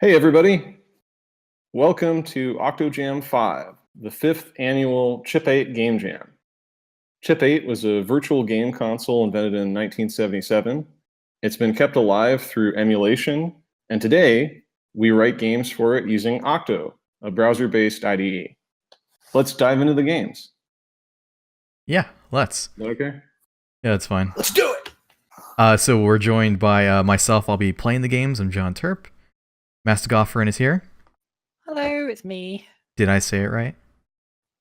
Hey everybody, welcome to Octo Jam 5, the 5th annual Chip 8 Game Jam. Chip 8 was a virtual game console invented in 1977. It's been kept alive through emulation, and today we write games for it using Octo, a browser-based IDE. Let's dive into the games. Yeah, let's. Okay? Yeah, that's fine. Let's do it! So we're joined by myself. I'll be playing the games. I'm John Terp. Mastagofferin is here. Hello, it's me. Did I say it right?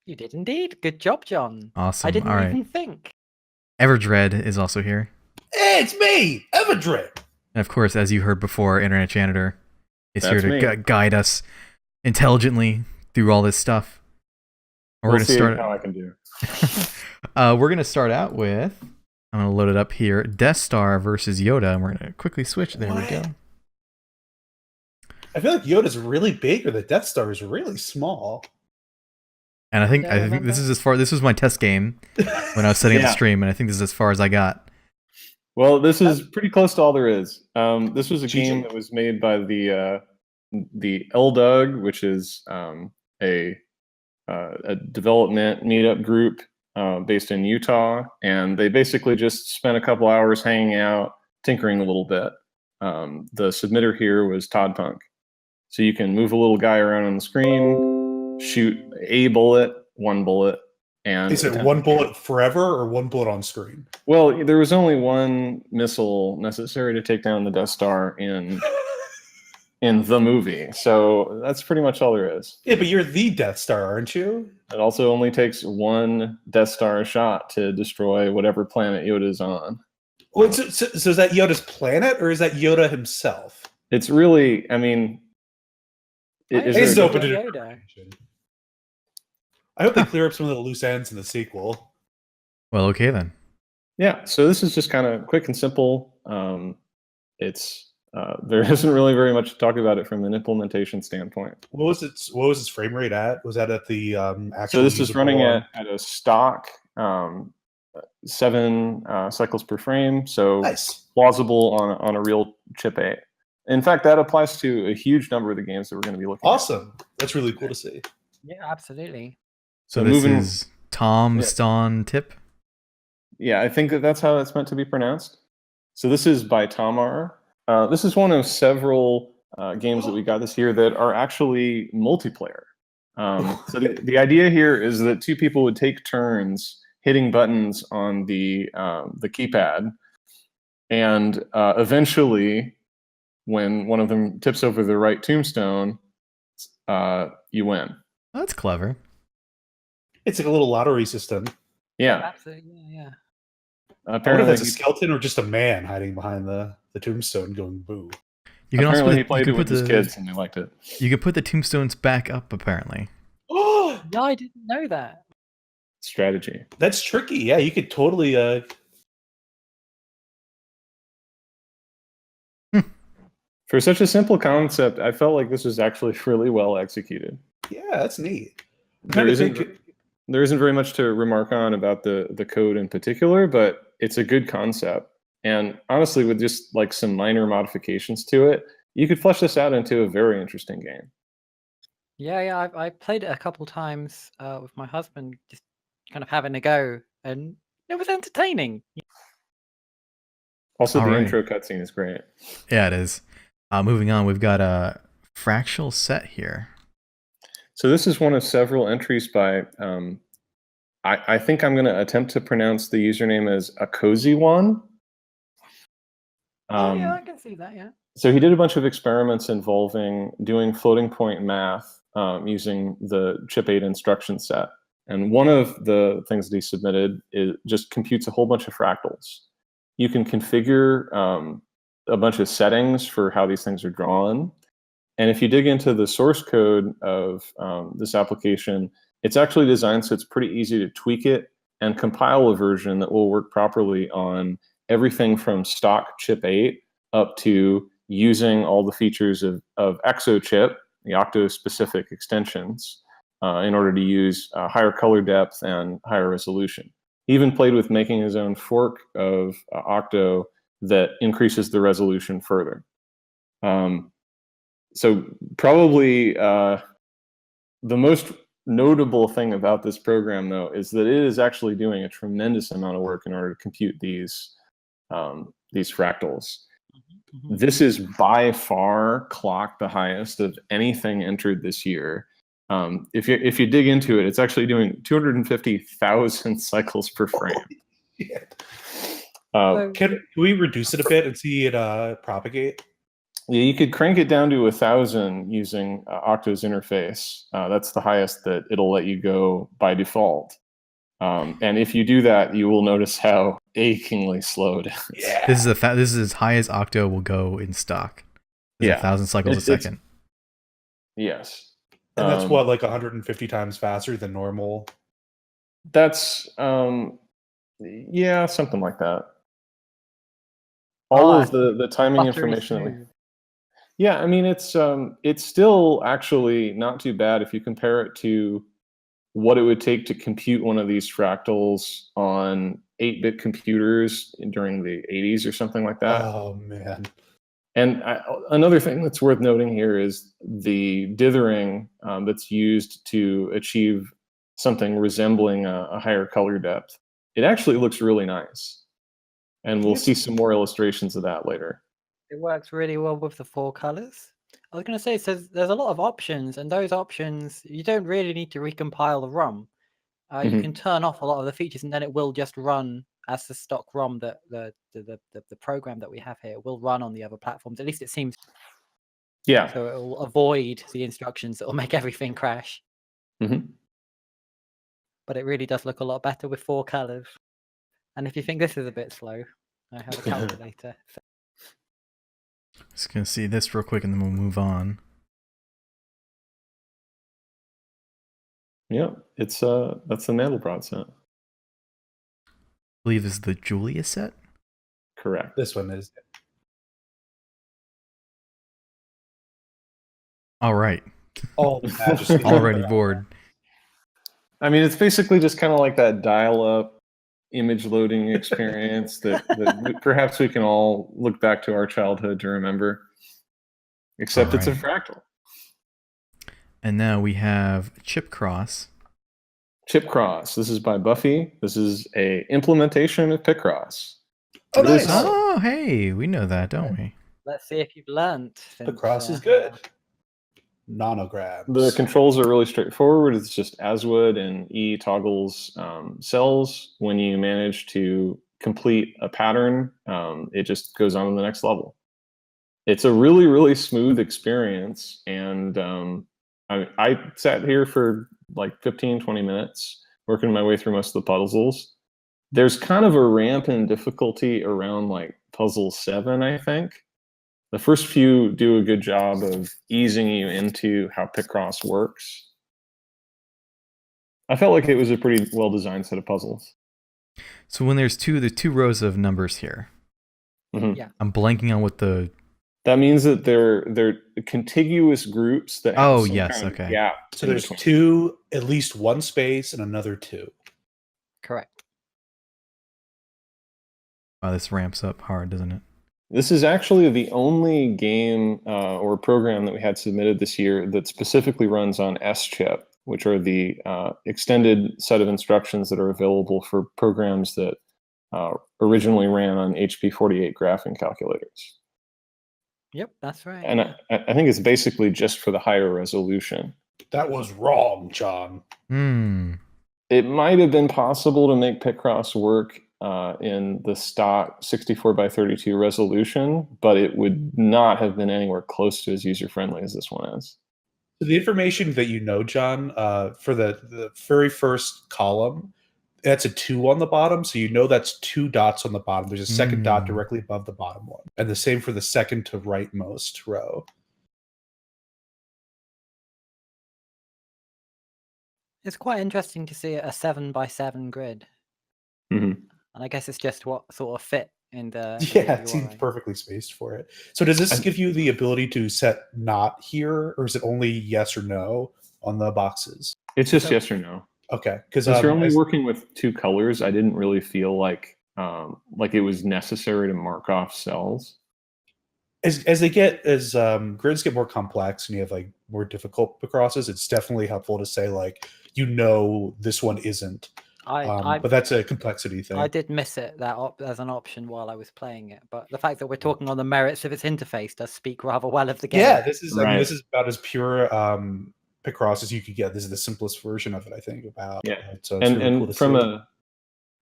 You did indeed. Good job, John. Awesome. I didn't All right. even think. Everdread is also here. Hey, it's me, Everdread. And of course, as you heard before, Internet Janitor is That's here to me. guide us intelligently through all this stuff. We'll see how I can do. We're going to start out with, I'm going to load it up here, Death Star versus Yoda, and we're going to quickly switch. There we go. I feel like Yoda's really big, or the Death Star is really small. And I think remember? this is as far. This was my test game when I was setting up the Yeah. stream, and I think this is as far as I got. Well, this is pretty close to all there is. This was a GG. game that was made by the LDUG, which is a development meetup group based in Utah, and they basically just spent a couple hours hanging out, tinkering a little bit. The submitter here was Todd Punk. So you can move a little guy around on the screen, shoot a bullet, one bullet, and Is it one bullet forever or one bullet on screen? Well, there was only one missile necessary to take down the Death Star in the movie, so that's pretty much all there is. Yeah, but you're the Death Star, aren't you? It also only takes one Death Star shot to destroy whatever planet Yoda's on. Well, so is that Yoda's planet, or is that Yoda himself? It's really, I mean, Is It's there a open to Yoda? interpretation. I hope they clear up some of the loose ends in the sequel. Well, okay then. yeah. So this is just kind of quick and simple. There isn't really very much to talk about it from an implementation standpoint. What was its frame rate at? Was that at the actual? So this is usable running one? at a stock 7 cycles per frame, so Nice. plausible on a real Chip 8. In fact, that applies to a huge number of the games that we're going to be looking at. Awesome. That's really cool to see. Yeah, absolutely. So So this moving- is Tom Yeah. Ston Tip. Yeah, I think that's how it's meant to be pronounced. So this is by Tamar. This is one of several games that we got this year that are actually multiplayer. So the idea here is that two people would take turns hitting buttons on the keypad, and eventually, when one of them tips over the right tombstone, you win. Oh, that's clever. It's like a little lottery system. Yeah, Absolutely. Yeah. I wonder if apparently that's a skeleton or just a man hiding behind the tombstone going boo. You can also apparently he put, played you it can with put his the kids and they liked it. you can put the tombstones back up. Apparently, Oh, Yeah, I didn't know that. Strategy. that's tricky. Yeah, you could totally. For such a simple concept, I felt like this was actually really well executed. Yeah, that's neat. I'm There trying to isn't, think- there isn't very much to remark on about the code in particular, but it's a good concept. And honestly, with just like some minor modifications to it, you could flesh this out into a very interesting game. Yeah. I played it a couple times with my husband, just kind of having a go, and it was entertaining. Also, the Alrighty. intro cutscene is great. yeah, it is. Moving on, we've got a Fractal set here. So this is one of several entries by, I think I'm going to attempt to pronounce the username as a cozy one. Oh, yeah, I can see that. Yeah. So he did a bunch of experiments involving doing floating point math using the Chip 8 instruction set. And one of the things that he submitted is just computes a whole bunch of fractals. You can configure a bunch of settings for how these things are drawn. And if you dig into the source code of this application, it's actually designed so it's pretty easy to tweak it and compile a version that will work properly on everything from stock Chip 8 up to using all the features of Exo Chip, the Octo-specific extensions, in order to use higher color depth and higher resolution. He even played with making his own fork of Octo that increases the resolution further. So probably the most notable thing about this program, though, is that it is actually doing a tremendous amount of work in order to compute these fractals. This is by far clocked the highest of anything entered this year. If you dig into it, it's actually doing 250,000 cycles per frame. Can we reduce it a bit and see it propagate? Yeah, you could crank it down to 1,000 using Octo's interface. That's the highest that it'll let you go by default. And if you do that, you will notice how achingly slow it is. Yeah. This is as high as Octo will go in stock. It's 1,000 cycles a second. Yes. And that's what, like 150 times faster than normal? That's yeah, something like that. All of the timing information that we, yeah, I mean it's still actually not too bad if you compare it to what it would take to compute one of these fractals on 8-bit computers during the 80s or something like that. Oh man. And another thing that's worth noting here is the dithering that's used to achieve something resembling a higher color depth. It actually looks really nice. And we'll see some more illustrations of that later. It works really well with the 4 colors. I was going to say, so there's a lot of options, and those options, you don't really need to recompile the ROM. You can turn off a lot of the features, and then it will just run as the stock ROM that the program that we have here will run on the other platforms. At least it seems. Yeah. So it will avoid the instructions that will make everything crash. But it really does look a lot better with 4 colors. And if you think this is a bit slow, I have a calculator. Just gonna see this real quick, and then we'll move on. Yeah, it's that's the Mandelbrot set. I believe this is the Julia set. Correct. This one is. All right. Oh, majesty. Already bored. I mean, it's basically just kind of like that dial-up image loading experience that perhaps we can all look back to our childhood to remember. Except it's a fractal. And now we have Chip Cross. Chip Cross. This is by Buffy. This is a implementation of Picross. Oh, nice. Oh, hey, we know that, don't we? Let's see if you've learned. Picross is good. Nanograms. The controls are really straightforward. It's just ASWOD and E toggles cells. When you manage to complete a pattern, it just goes on to the next level. It's a really, really smooth experience. And I sat here for like 15, 20 minutes working my way through most of the puzzles. There's kind of a ramp in difficulty around like puzzle 7, I think. The first few do a good job of easing you into how Picross works. I felt like it was a pretty well-designed set of puzzles. So when there's the two rows of numbers here, Yeah. I'm blanking on what the... That means that they're contiguous groups that have some kind of gap. So there's two, at least one space and another 2. Correct. Oh, this ramps up hard, doesn't it? This is actually the only game or program that we had submitted this year that specifically runs on S-Chip, which are the extended set of instructions that are available for programs that originally ran on HP48 graphing calculators. Yep, that's right. And I think it's basically just for the higher resolution. That was wrong, John. It might have been possible to make Picross work in the stock 64x32 resolution, but it would not have been anywhere close to as user-friendly as this one is. So the information that you know, John, for the very first column, that's a 2 on the bottom, so you know that's 2 dots on the bottom. There's a second dot directly above the bottom one. And the same for the second to rightmost row. It's quite interesting to see a 7x7 grid. Mm-hmm. And I guess it's just what sort of fit in the... Yeah, it seems perfectly spaced for it. So does this give you the ability to set not here, or is it only yes or no on the boxes? It's just yes or no. Okay, because you're only working with 2 colors, I didn't really feel like it was necessary to mark off cells. as grids get more complex and you have like more difficult Picrosses, it's definitely helpful to say like this one isn't. But that's a complexity thing. I did miss it as an option while I was playing it, but the fact that we're talking on the merits of its interface does speak rather well of the game. Yeah, this is Right. I mean this is about as pure Picross as you could get. This is the simplest version of it, I think. So it's really cool to see.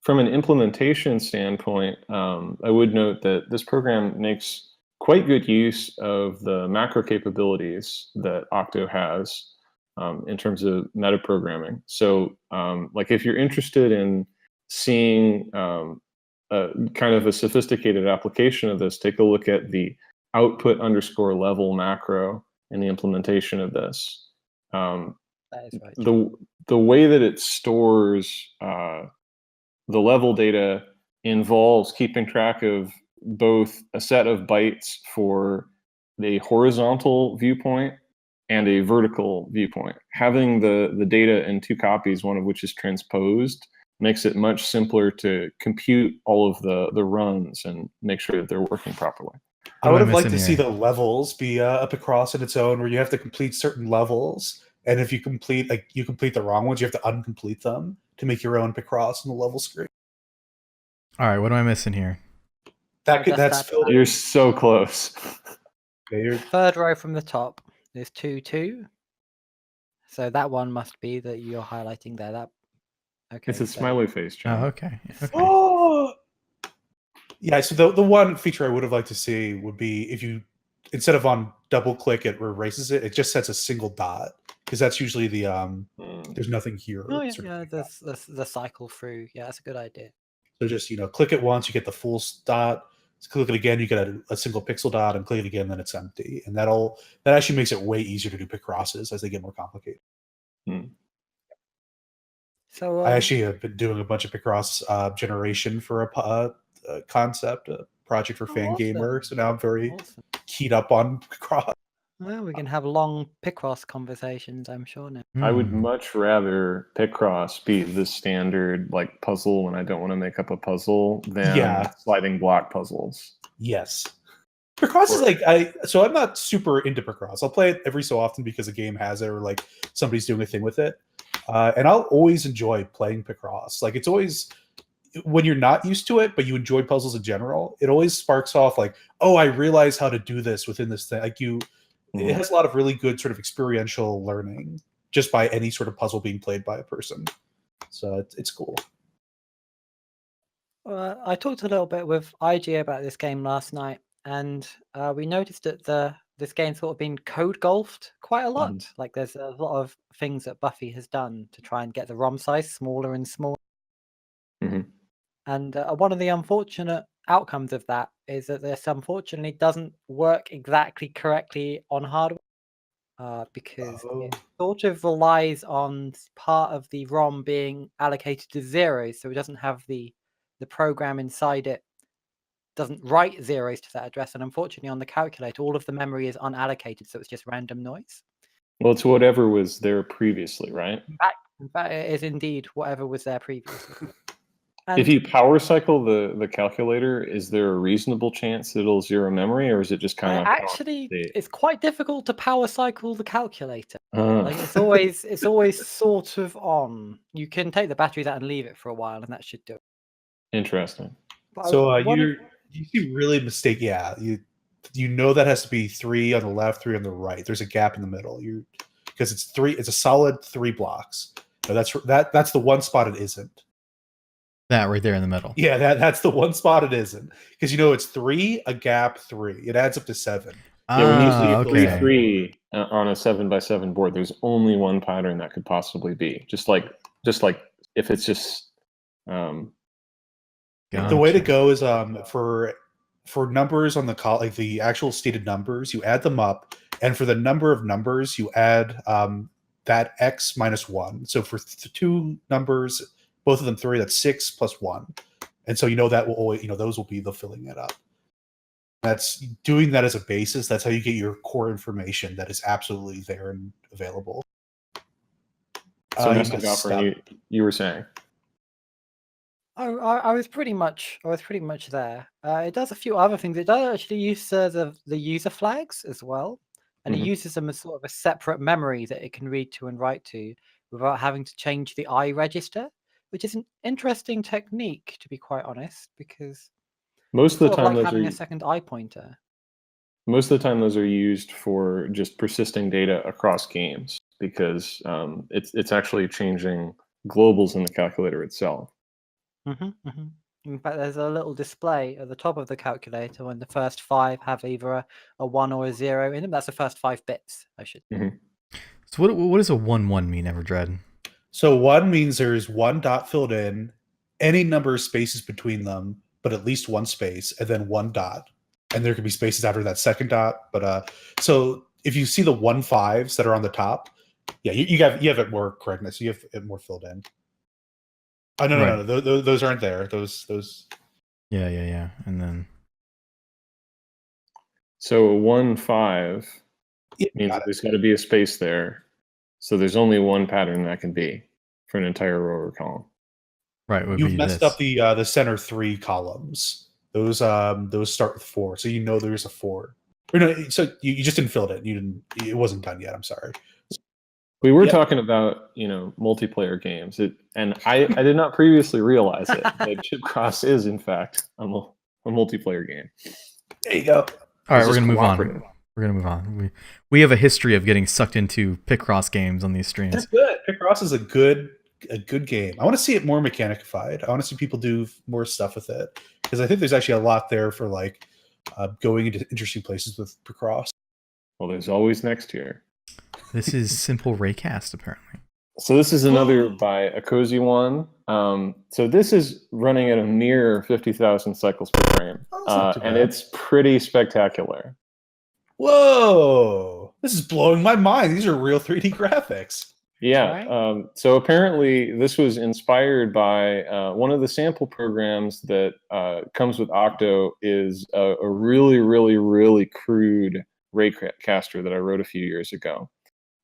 From an implementation standpoint, I would note that this program makes quite good use of the macro capabilities that Octo has in terms of metaprogramming. So, like if you're interested in seeing kind of a sophisticated application of this, take a look at the output_level macro in the implementation of this. That is right. The way that it stores the level data involves keeping track of both a set of bytes for the horizontal viewpoint and a vertical viewpoint. Having the data in two copies, one of which is transposed, makes it much simpler to compute all of the runs and make sure that they're working properly. I would have liked to see the levels be up across in its own, where you have to complete certain levels, and if you complete the wrong ones, you have to uncomplete them to make your own Picross in the level screen. All right, what am I missing here? That's filled. You're so close. Third row from the top. There's 2, 2. So that one must be that you're highlighting there. Okay. It's a smiley face, John. Oh, okay. Oh! Yeah, so the one feature I would have liked to see would be if you, instead of on double click it erases it, it just sets a single dot, because that's usually the there's nothing here. Oh yeah, the cycle through. Yeah, that's a good idea. So just click it once, you get the full dot. Click it again, you get a single pixel dot, and click it again, then it's empty. And that actually makes it way easier to do Picrosses as they get more complicated. So I actually have been doing a bunch of Picross generation for a concept, a project for Fangamer. So now I'm very keyed up on Picross. Well, we can have long Picross conversations, I'm sure now. I would much rather Picross be the standard like puzzle when I don't want to make up a puzzle than sliding block puzzles. Yes. Picross is like I'm not super into Picross. I'll play it every so often because a game has it or like somebody's doing a thing with it. And I'll always enjoy playing Picross. Like it's always, when you're not used to it, but you enjoy puzzles in general, it always sparks off like, oh, I realize how to do this within this thing. Like it has a lot of really good sort of experiential learning just by any sort of puzzle being played by a person. So it's cool. I talked a little bit with IG about this game last night, and we noticed that this game's sort of been code golfed quite a lot. Like there's a lot of things that Buffy has done to try and get the ROM size smaller and smaller. And one of the unfortunate outcomes of that is that this unfortunately doesn't work exactly correctly on hardware because it sort of relies on part of the ROM being allocated to zeros, so it doesn't have the program inside it doesn't write zeros to that address, and unfortunately on the calculator all of the memory is unallocated, so it's just random noise. Well, it's whatever was there previously, right? In fact, it is indeed whatever was there previously. If you power cycle the calculator, is there a reasonable chance it'll zero memory, or is it just kind of actually? It's quite difficult to power cycle the calculator. Like it's always sort of on. You can take the batteries out and leave it for a while, and that should do it. Interesting. So you see really mistake. Yeah, you know that has to be 3 on the left, 3 on the right. There's a gap in the middle. Because it's 3. It's a solid 3 blocks. So that's the one spot it isn't. That right there in the middle. Yeah, that's the one spot it isn't. Because it's 3, a gap, 3. It adds up to 7. Yeah, when you see 3 on a 7x7 board, there's only one pattern that could possibly be. Just like if it's just the way to go is for numbers on the actual stated numbers, you add them up, and for the number of numbers, you add that x minus 1. So for 2 numbers, both of them 3, that's 6 plus 1. And so that will always, those will be the filling it up. That's doing that as a basis. That's how you get your core information that is absolutely there and available. So Mr. Gopher, you were saying? I was pretty much there. It does a few other things. It does actually use the user flags as well, and it Mhm. uses them as sort of a separate memory that it can read to and write to without having to change the I register, which is an interesting technique, to be quite honest, because Most it's of the sort of time, like having a second I pointer. those are used for just persisting data across games because it's actually changing globals in the calculator itself. In fact, there's a little display at the top of the calculator when the first 5 have either a 1 or a 0 in them. That's the first 5 bits, I should. So what does a 1-1 mean, Everdread? So 1 means there's 1 dot filled in, any number of spaces between them, but at least 1 space, and then 1 dot. And there could be spaces after that second dot. But so if you see the 1-5s that are on the top, yeah, you have it more correctness. You have it more filled in. Oh no, Right. no, those aren't there. Those. Yeah. And then So a 1-5 Yeah, means got that it. there's got to be a space there. So there's only one pattern that can be for an entire row or column. right would You've be messed this. up the center 3 columns. Those start with 4, so you know there's a 4. Or no, so you just didn't fill it in. You didn't. It wasn't done yet. I'm sorry. We were Yep. talking about multiplayer games, and I did not previously realize it. That Chip Cross is in fact a multiplayer game. There you go. All right, It's we're just gonna move on. cooperative. We're gonna move on. We have a history of getting sucked into Picross games on these streams. That's good. Picross is a good game. I want to see it more mechanicified. I want to see people do more stuff with it because I think there's actually a lot there for like going into interesting places with Picross. Well, there's always next year. This is simple Raycast, apparently. So this is another by a cozy one. So this is running at a mere 50,000 cycles per frame, and it's pretty spectacular. Whoa! This is blowing my mind. These are real 3D graphics. Yeah. Right. So apparently, this was inspired by one of the sample programs that comes with Octo. Is a really, really, really crude Raycaster that I wrote a few years ago.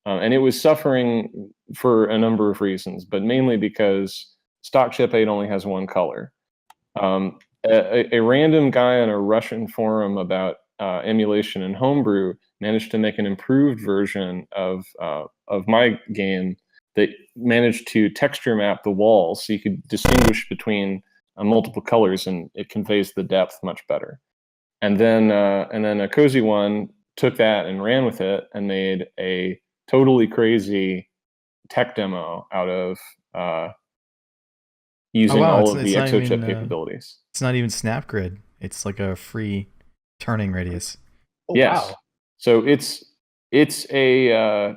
And it was suffering for a number of reasons, but mainly because stock chip 8 only has one color. A random guy on a Russian forum about emulation and homebrew managed to make an improved version of my game that managed to texture map the walls so you could distinguish between multiple colors, and it conveys the depth much better. And then a cozy one took that and ran with it and made a totally crazy tech demo out of using all of the Exo chip capabilities. It's not even SnapGrid. It's like a free turning radius. Oh, yes. Wow. So it's a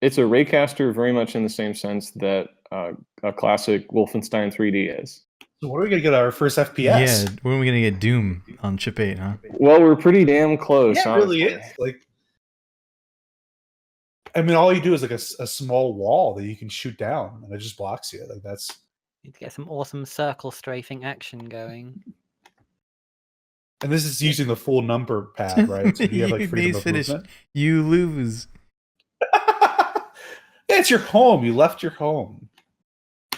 Raycaster very much in the same sense that a classic Wolfenstein 3D is. So what are we gonna get our first FPS? Yeah, when are we gonna get Doom on chip 8, huh? Well, we're pretty damn close. Yeah, it really is. Like, I mean, all you do is like a small wall that you can shoot down, and it just blocks you. Like that's. Need to get some awesome circle strafing action going. And this is using the full number pad, right? So you have like freedom of finish. movement. You lose. Yeah, it's your home. You left your home.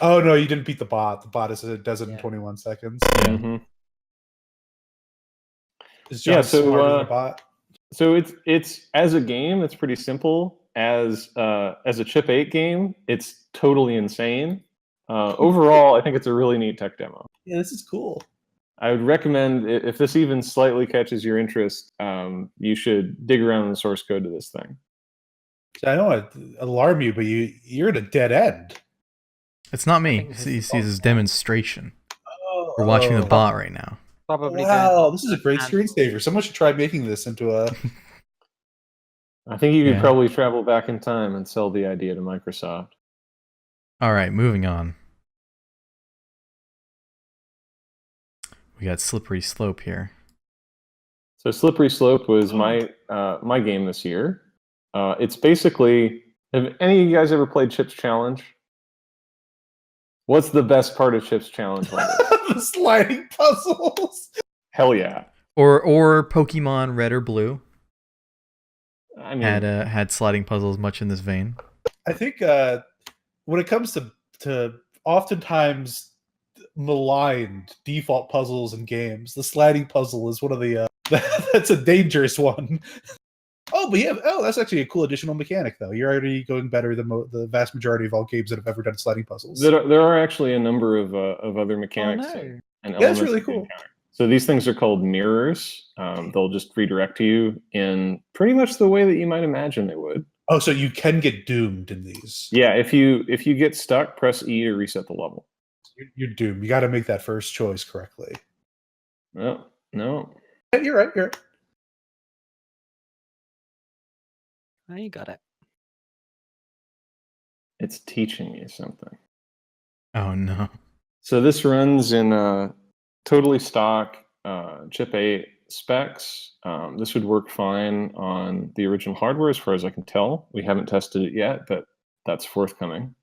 Oh no, you didn't beat the bot. The bot does it in 21 seconds. Mm-hmm. Is John smarter than the bot? So it's as a game, it's pretty simple. As a chip 8 game, it's totally insane. Overall, I think it's a really neat tech demo. Yeah, this is cool. I would recommend, if this even slightly catches your interest, you should dig around in the source code to this thing. I don't want to alarm you, but you're at a dead end. It's not me. This is demonstration. We're watching the bot right now. Probably. Wow, this is a great screensaver. Someone should try making this into a. I think you could probably travel back in time and sell the idea to Microsoft. All right, moving on. We got Slippery Slope here. So Slippery Slope was my game this year. It's basically, have any of you guys ever played Chip's Challenge? What's the best part of Chip's Challenge? The sliding puzzles. Hell yeah. Or Pokemon Red or Blue. I mean, had sliding puzzles much in this vein. I think when it comes to oftentimes maligned default puzzles in games. The sliding puzzle is one of the that's a dangerous one. Oh, but yeah, that's actually a cool additional mechanic, though. You're already going better than the vast majority of all games that have ever done sliding puzzles. There are actually a number of other Oh mechanics no. and Yeah, elements. that's really that you cool. encounter. So these things are called mirrors. They'll just redirect you in pretty much the way that you might imagine they would. Oh, so you can get doomed in these. Yeah, if you get stuck, press E to reset the level. You're doomed. You got to make that first choice correctly. No. Yeah, you're right. You're right. Oh, you got it. It's teaching you something. Oh no. So this runs in totally stock chip 8 specs. This would work fine on the original hardware as far as I can tell. We haven't tested it yet, but that's forthcoming.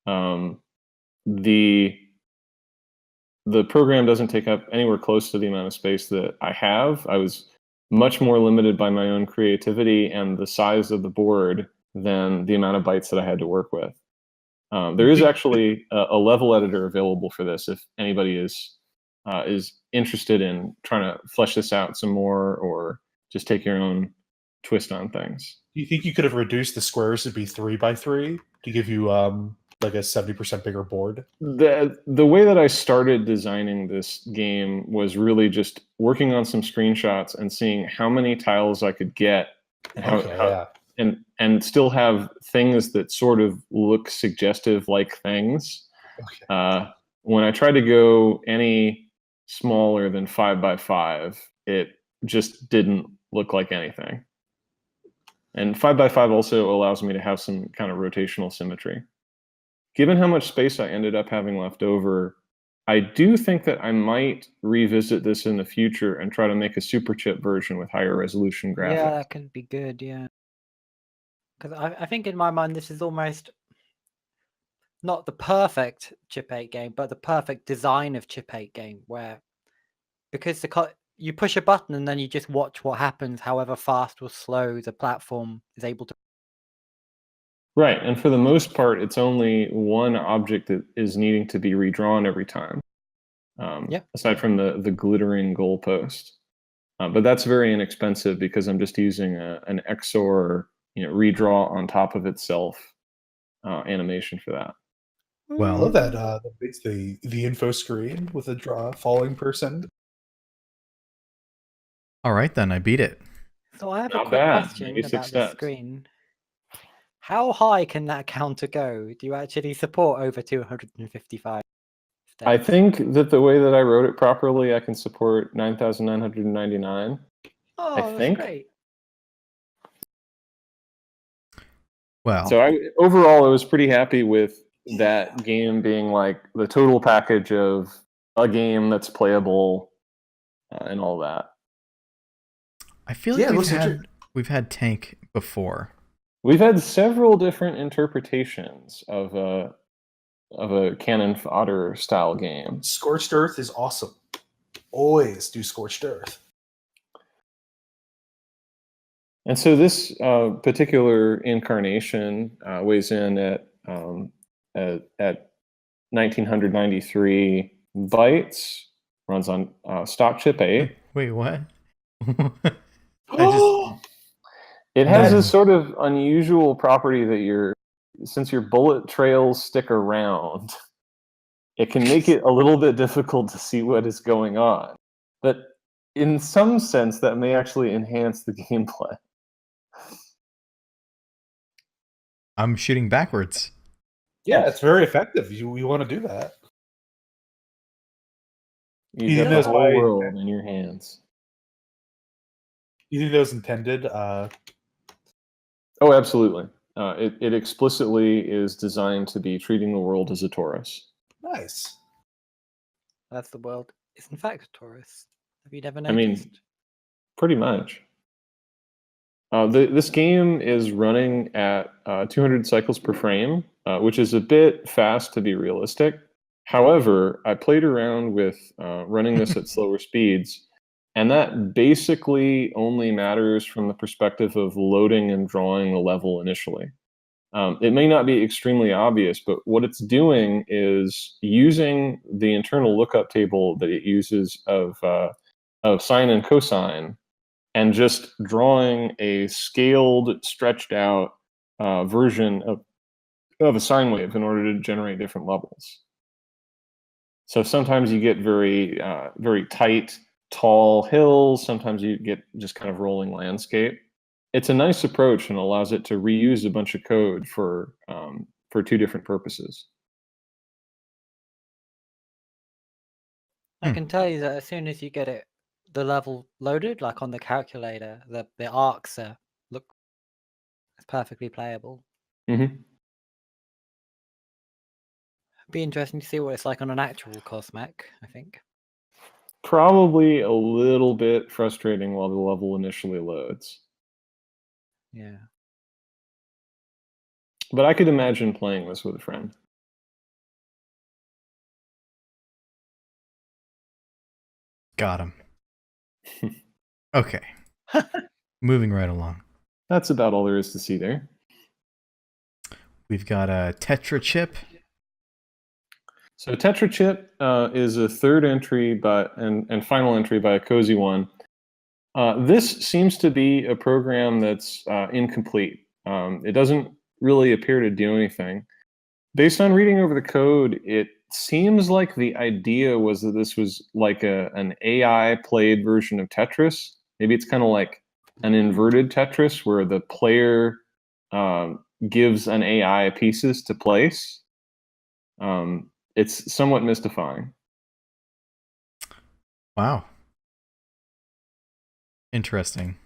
The program doesn't take up anywhere close to the amount of space that I have. I was much more limited by my own creativity and the size of the board than the amount of bytes that I had to work with. There is actually a level editor available for this if anybody is interested in trying to flesh this out some more or just take your own twist on things. Do you think you could have reduced the squares to be 3x3 to give you like a 70% bigger board? The way that I started designing this game was really just working on some screenshots and seeing how many tiles I could get and and still have things that sort of look suggestive like things. Okay. When I tried to go any smaller than 5x5, it just didn't look like anything. And 5x5 also allows me to have some kind of rotational symmetry. Given how much space I ended up having left over, I do think that I might revisit this in the future and try to make a super chip version with higher resolution graphics. Yeah, that could be good, yeah. Because I think in my mind this is almost not the perfect chip 8 game, but the perfect design of chip 8 game, where because you push a button and then you just watch what happens, however fast or slow the platform is able to. Right, and for the most part, it's only one object that is needing to be redrawn every time. Aside from the glittering goalpost, but that's very inexpensive because I'm just using an XOR redraw on top of itself animation for that. Well, I love that. That makes the info screen with a falling person. all right then, I beat it. So I have Not a quick bad. question Maybe 6 about the steps. screen. How high can that counter go? Do you actually support over 255 steps? I think that the way that I wrote it properly, I can support 9,999. Oh, that's think. great. Well, So overall, I was pretty happy with that game being like the total package of a game that's playable and all that. I feel like Yeah, we've had Tank before. We've had several different interpretations of a cannon fodder style game. Scorched Earth is awesome. Always do Scorched Earth. And so this particular incarnation weighs in at 1993 bytes, runs on stock chip 8. Wait, what? It has this sort of unusual property that since your bullet trails stick around, it can make it a little bit difficult to see what is going on. But in some sense, that may actually enhance the gameplay. I'm shooting backwards. Yeah, it's very effective. We want to do that. You have the whole world in your hands. You think that was intended? Oh, absolutely. It explicitly is designed to be treating the world as a torus. Nice. That's the world. It's in fact a torus. Have you never I mean, noticed? pretty much. This game is running at 200 cycles per frame, which is a bit fast to be realistic. However, I played around with running this at slower speeds, and that basically only matters from the perspective of loading and drawing the level initially. It may not be extremely obvious, but what it's doing is using the internal lookup table that it uses of sine and cosine, and just drawing a scaled, stretched out version of a sine wave in order to generate different levels. So sometimes you get very tight, tall hills. Sometimes you get just kind of rolling landscape. It's a nice approach and allows it to reuse a bunch of code for 2 different purposes. I can tell you that as soon as you get the level loaded, like on the calculator, the arcs look perfectly playable. Mm-hmm. Be interesting to see what it's like on an actual Cosmec, I think. Probably a little bit frustrating while the level initially loads. Yeah. But I could imagine playing this with a friend. Got him. Okay. Moving right along. That's about all there is to see there. We've got a Tetra Chip. So Tetra Chip is a third entry and final entry by a Cozy One. This seems to be a program that's incomplete. It doesn't really appear to do anything. Based on reading over the code, it seems like the idea was that this was like an AI played version of Tetris. Maybe it's kind of like an inverted Tetris where the player gives an AI pieces to place. It's somewhat mystifying. Wow. Interesting.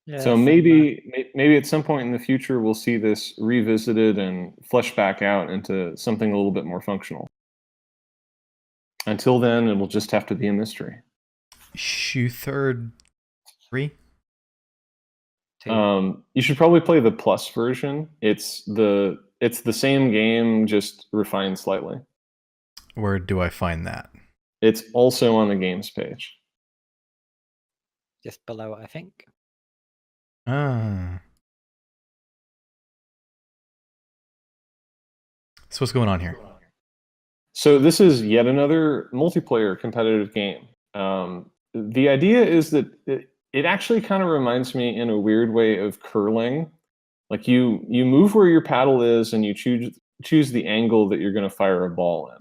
Yeah, So maybe at some point in the future we'll see this revisited and fleshed back out into something a little bit more functional. Until then, it'll just have to be a mystery. Shoe third 3. You should probably play the plus version. It's the same game, just refined slightly. Where do I find that? It's also on the games page. just below it, I think. Ah. So what's going on here? So this is yet another multiplayer competitive game. The idea is that it actually kind of reminds me in a weird way of curling. Like you move where your paddle is and you choose the angle that you're going to fire a ball in.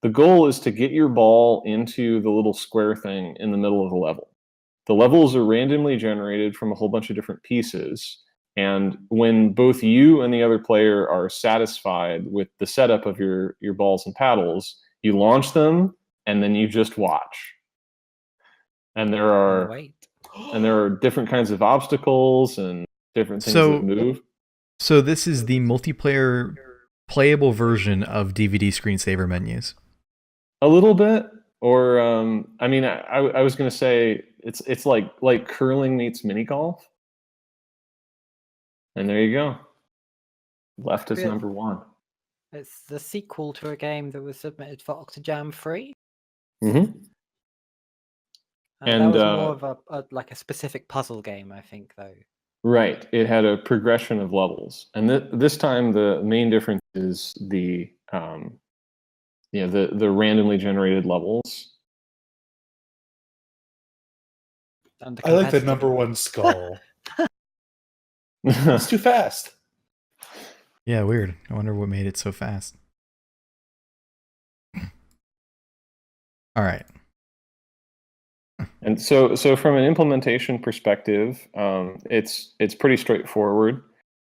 The goal is to get your ball into the little square thing in the middle of the level. The levels are randomly generated from a whole bunch of different pieces. And when both you and the other player are satisfied with the setup of your balls and paddles, you launch them and then you just watch. And there are different kinds of obstacles and different things that move. So this is the multiplayer playable version of DVD screensaver menus. A little bit, or I mean, I was going to say it's like curling meets mini golf. And there you go. Left is number 1. It's the sequel to a game that was submitted for Octo Jam 3. Mm-hmm. And that was more of a specific puzzle game, I think, though. Right. It had a progression of levels, and this time the main difference is the randomly generated levels. I like the number 1 skull. It's too fast. Yeah, weird. I wonder what made it so fast. All right. And so from an implementation perspective, it's pretty straightforward.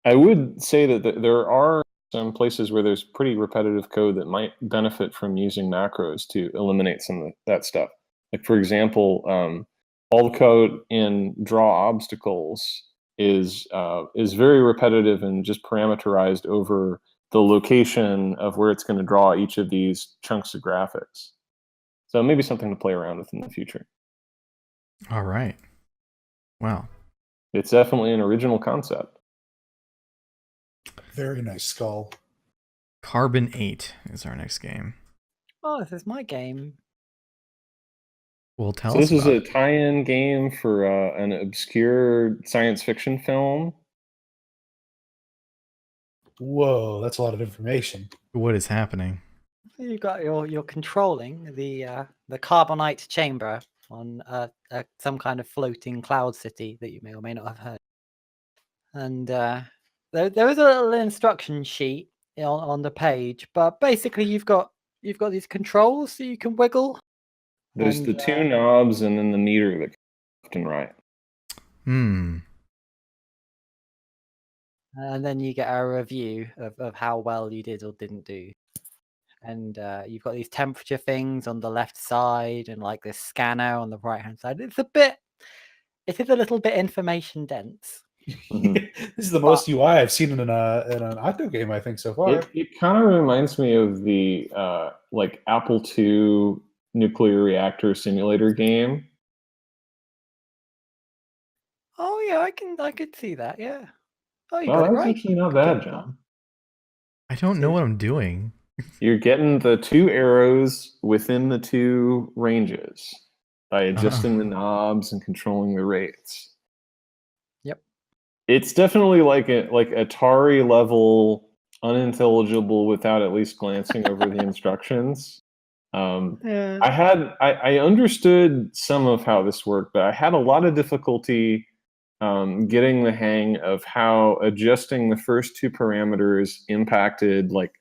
I would say that there are some places where there's pretty repetitive code that might benefit from using macros to eliminate some of that stuff. Like, for example, all the code in draw obstacles is very repetitive and just parameterized over the location of where it's going to draw each of these chunks of graphics. So maybe something to play around with in the future. All right. Wow. It's definitely an original concept. Very nice skull. Carbonate is our next game. Oh, this is my game. Well, tell so us this is about a tie-in game for an obscure science fiction film. Whoa, that's a lot of information. What is happening? You got you're controlling the Carbonate chamber on some kind of floating cloud city that you may or may not have heard. And there is a little instruction sheet on the page, but basically you've got these controls that you can wiggle. There's And, the two knobs and then the meter that left and right. And then you get a review of how well you did or didn't do. And you've got these temperature things on the left side and like this scanner on the right hand side. It is a little bit information dense. This is the most UI I've seen in an Octo game, I think, so far. It kind of reminds me of the like Apple II nuclear reactor simulator game. Oh yeah, I could see that. Yeah. Oh, you Well, got it that's right. actually not Good bad, job, John. I don't know what I'm doing. You're getting the two arrows within the two ranges by adjusting the knobs and controlling the rates. Yep. It's definitely like Atari level unintelligible without at least glancing over the instructions. Yeah. I understood some of how this worked, but I had a lot of difficulty getting the hang of how adjusting the first two parameters impacted like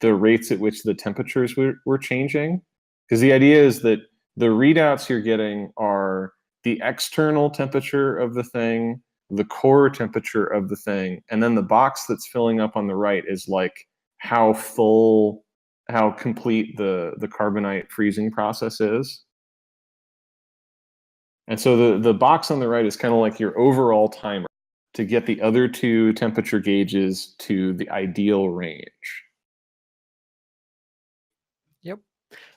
the rates at which the temperatures were changing. Because the idea is that the readouts you're getting are the external temperature of the thing, the core temperature of the thing, and then the box that's filling up on the right is like how complete the carbonate freezing process is. And so the box on the right is kind of like your overall timer to get the other two temperature gauges to the ideal range. Yep.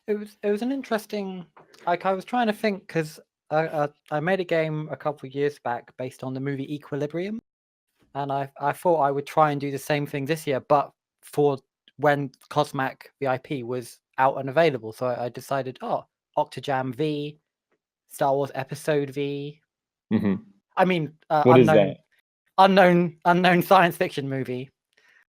It was an interesting. Like I was trying to think because I made a game a couple of years back based on the movie Equilibrium, and I thought I would try and do the same thing this year, but for when Cosmac VIP was out and available. So I decided, Octo Jam V, Star Wars Episode V. Mm-hmm. I mean, What is that? unknown science fiction movie.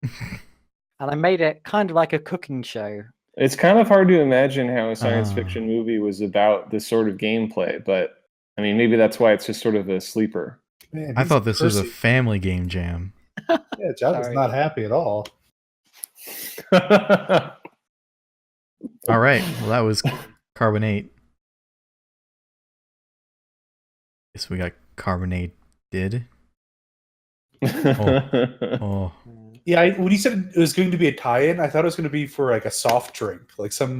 And I made it kind of like a cooking show. It's kind of hard to imagine how a science fiction movie was about this sort of gameplay, but I mean, maybe that's why it's just sort of a sleeper. Man, I he's thought this was a cursing. family game jam. Yeah, John is Sorry. not happy at all. All right. Well, that was Carbonate. Guess we got Carbonate did. Oh. Yeah, when you said it was going to be a tie-in, I thought it was going to be for like a soft drink, like some.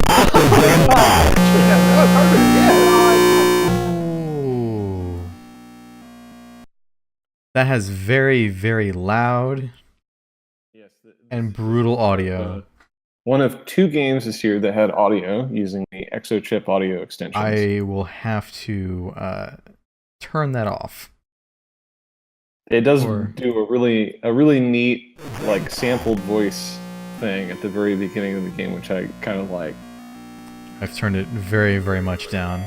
Ooh. That has very, very loud Yes, and brutal audio. One of two games this year that had audio using the Octo Chip audio extensions. I will have to turn that off. It does do a really neat like sampled voice thing at the very beginning of the game, which I kind of like. I've turned it very, very much down.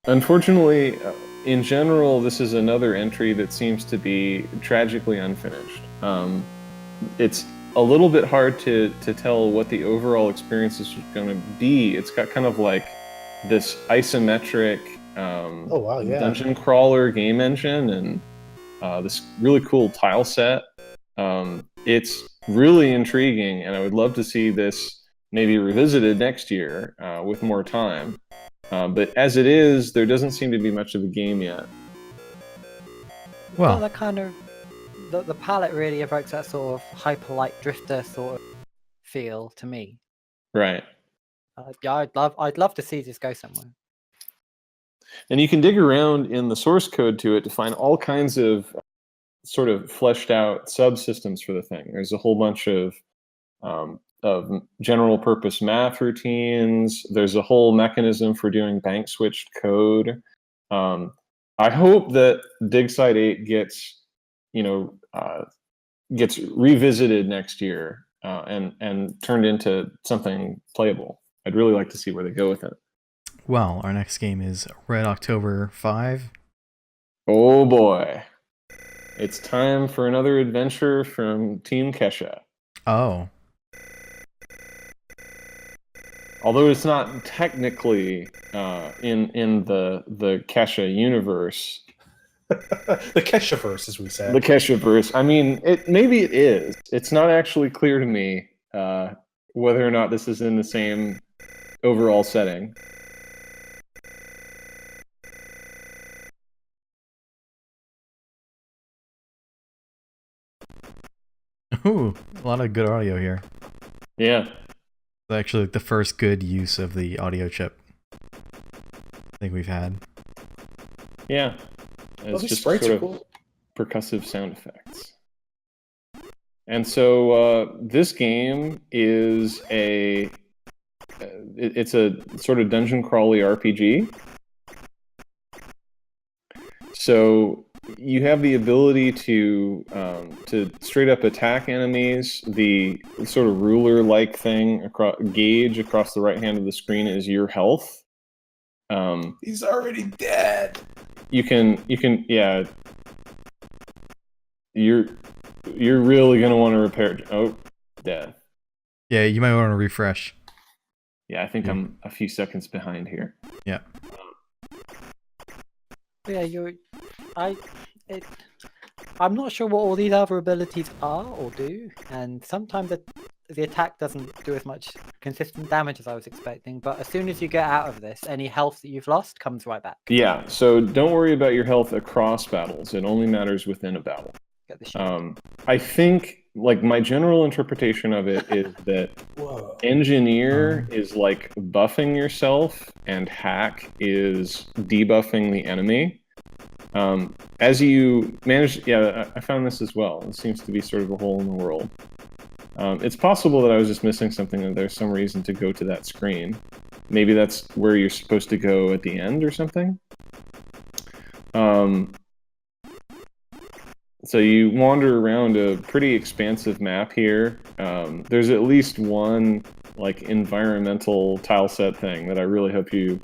Unfortunately, in general, this is another entry that seems to be tragically unfinished. It's a little bit hard to tell what the overall experience is going to be. It's got kind of like this isometric dungeon crawler game engine and this really cool tile set. It's really intriguing, and I would love to see this maybe revisited next year with more time. But as it is, there doesn't seem to be much of a game yet. Well, that kind of the palette really evokes that sort of hyperlight drifter sort of feel to me. Right. Yeah, I'd love to see this go somewhere. And you can dig around in the source code to it to find all kinds of sort of fleshed out subsystems for the thing. There's a whole bunch of general purpose math routines. There's a whole mechanism for doing bank switched code. I hope that DigSite 8 gets revisited next year and turned into something playable. I'd really like to see where they go with it. Well, our next game is Red October 5. Oh boy. It's time for another adventure from Team Kesha. Oh. Although it's not technically in the Kesha universe. The Keshaverse, as we say. The Keshaverse. I mean, maybe it is. It's not actually clear to me whether or not this is in the same overall setting. Ooh, a lot of good audio here. Yeah. Actually, like the first good use of the audio chip I think we've had. Yeah. It's these just sprites sort are of cool. percussive sound effects. And so this game is it's a sort of dungeon crawly RPG. So you have the ability to straight up attack enemies. The sort of ruler-like thing gauge across the right hand of the screen is your health. He's already dead. You can yeah. You're really gonna want to repair. Oh, dead. Yeah, you might want to refresh. Yeah, I think I'm a few seconds behind here. Yeah. Yeah, I'm not sure what all these other abilities are or do, and sometimes the attack doesn't do as much consistent damage as I was expecting, but as soon as you get out of this, any health that you've lost comes right back. Yeah, so don't worry about your health across battles. It only matters within a battle. Get the shield. I think, like, my general interpretation of it is that Whoa. engineer is like buffing yourself and hack is debuffing the enemy. As you manage, yeah, I found this as well. It seems to be sort of a hole in the world. It's possible that I was just missing something, that there's some reason to go to that screen. Maybe that's where you're supposed to go at the end or something. So you wander around a pretty expansive map here. There's at least one like environmental tile set thing that I really hope you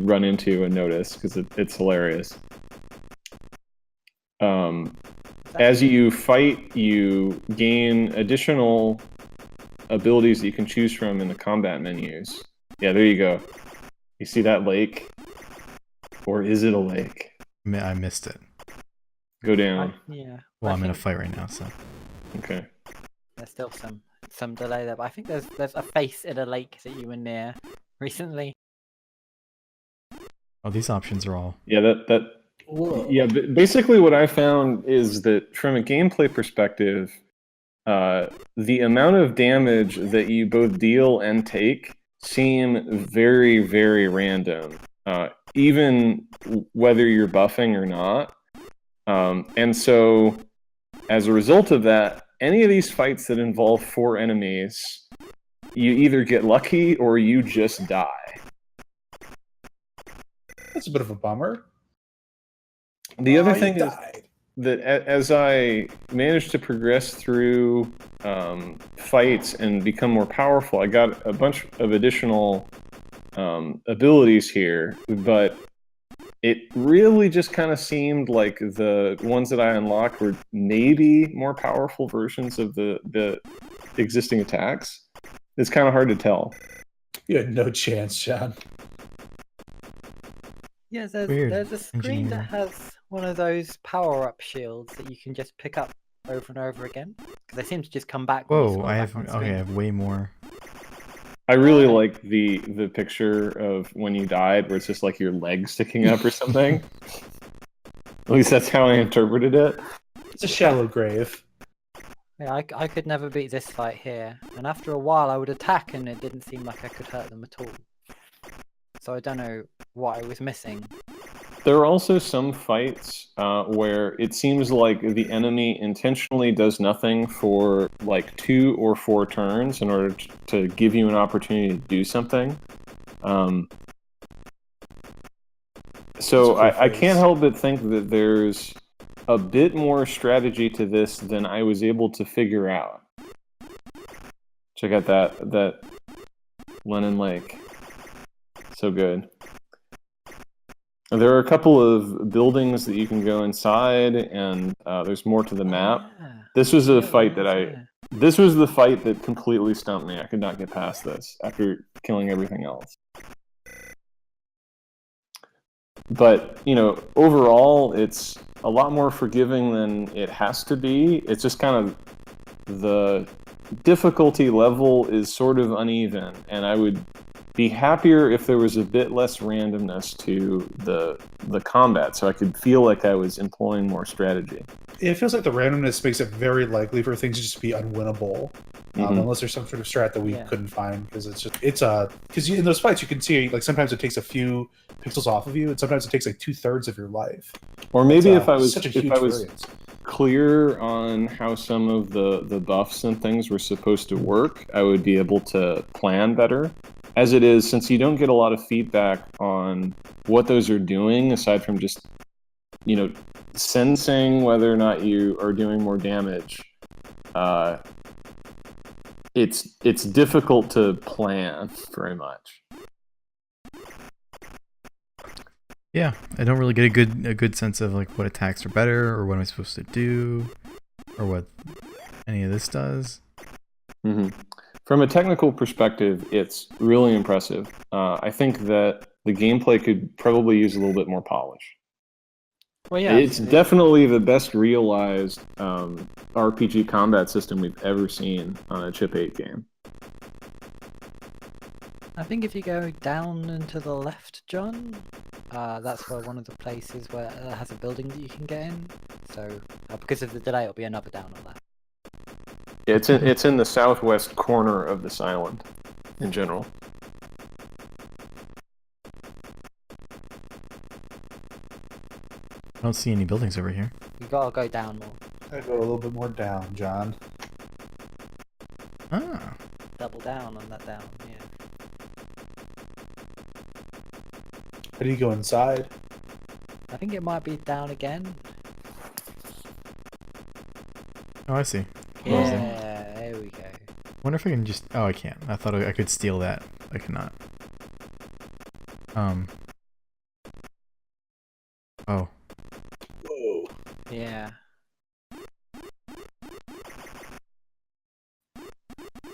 run into and notice, because it's hilarious. As you fight, you gain additional abilities that you can choose from in the combat menus. Yeah, there you go. You see that lake? Or is it a lake? I missed it. Go down. Yeah. Well, I I'm in a think fight right now, so. Okay. there's still some delay there, but I think there's a face in a lake that you were near recently. Oh, these options are all. Yeah, Whoa. yeah. Basically, what I found is that from a gameplay perspective, the amount of damage that you both deal and take seem very, very random, even whether you're buffing or not. And so, as a result of that, any of these fights that involve 4 enemies, you either get lucky or you just die. That's a bit of a bummer. The other thing is died. that as I managed to progress through fights and become more powerful, I got a bunch of additional abilities here, but it really just kind of seemed like the ones that I unlocked were maybe more powerful versions of the existing attacks. It's kind of hard to tell. You had no chance, John. Yeah, Weird. there's a screen Engineer. that has one of those power-up shields that you can just pick up over and over again, because they seem to just come back. When you Whoa, scroll I back have. on Okay, screen. I have way more. I really like the picture of when you died, where it's just like your leg sticking up or something. At least that's how I interpreted it. It's a shallow grave. Yeah, I could never beat this fight here, and after a while I would attack and it didn't seem like I could hurt them at all. So I don't know what I was missing. There are also some fights where it seems like the enemy intentionally does nothing for like 2 or 4 turns in order to give you an opportunity to do something. So I can't help but think that there's a bit more strategy to this than I was able to figure out. Check out that Lennon Lake. So good. There are a couple of buildings that you can go inside, and there's more to the map. Yeah. This was a Yeah, fight there that is, This was the fight that completely stumped me. I could not get past this after killing everything else. But, overall, it's a lot more forgiving than it has to be. It's just kind of the difficulty level is sort of uneven, and I would be happier if there was a bit less randomness to the combat, so I could feel like I was employing more strategy. It feels like the randomness makes it very likely for things to just be unwinnable, unless there's some sort of strat that we couldn't find. Because because in those fights you can see like sometimes it takes a few pixels off of you, and sometimes it takes like 2/3 of your life. Or maybe if I was variance. Clear on how some of the buffs and things were supposed to work, I would be able to plan better. As it is, since you don't get a lot of feedback on what those are doing, aside from just, sensing whether or not you are doing more damage, it's difficult to plan very much. Yeah, I don't really get a good sense of like what attacks are better or what am I supposed to do or what any of this does. Mm-hmm. From a technical perspective, it's really impressive. I think that the gameplay could probably use a little bit more polish. Well, yeah, it's definitely the best realized RPG combat system we've ever seen on a Chip 8 game. I think if you go down and to the left, John, that's where one of the places where it has a building that you can get in. So because of the delay, it'll be another down on that. It's in the southwest corner of this island, in general. I don't see any buildings over here. You gotta go down more. I go a little bit more down, John. Ah. Double down on that down, yeah. How do you go inside? I think it might be down again. Oh, I see. Yeah, there we go. Wonder if I can just... Oh, I can't. I thought I could steal that. I cannot. Oh. Whoa. Yeah.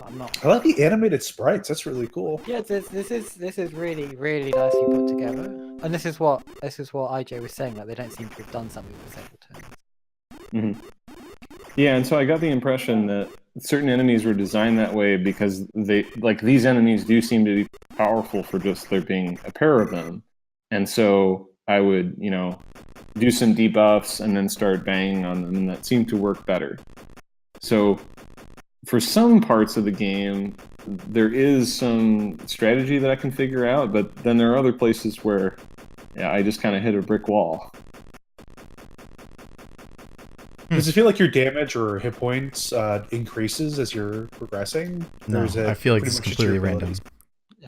I'm not. I like the animated sprites. That's really cool. Yeah, this is really nicely put together, and this is what IJ was saying. Like they don't seem to have done something with Ableton. Mm-hmm. Yeah, and so I got the impression that certain enemies were designed that way because these enemies do seem to be powerful for just there being a pair of them, and so I would do some debuffs and then start banging on them, and that seemed to work better. So for some parts of the game, there is some strategy that I can figure out, but then there are other places where I just kind of hit a brick wall. Does it feel like your damage or hit points increases as you're progressing? No, I feel like it's completely random.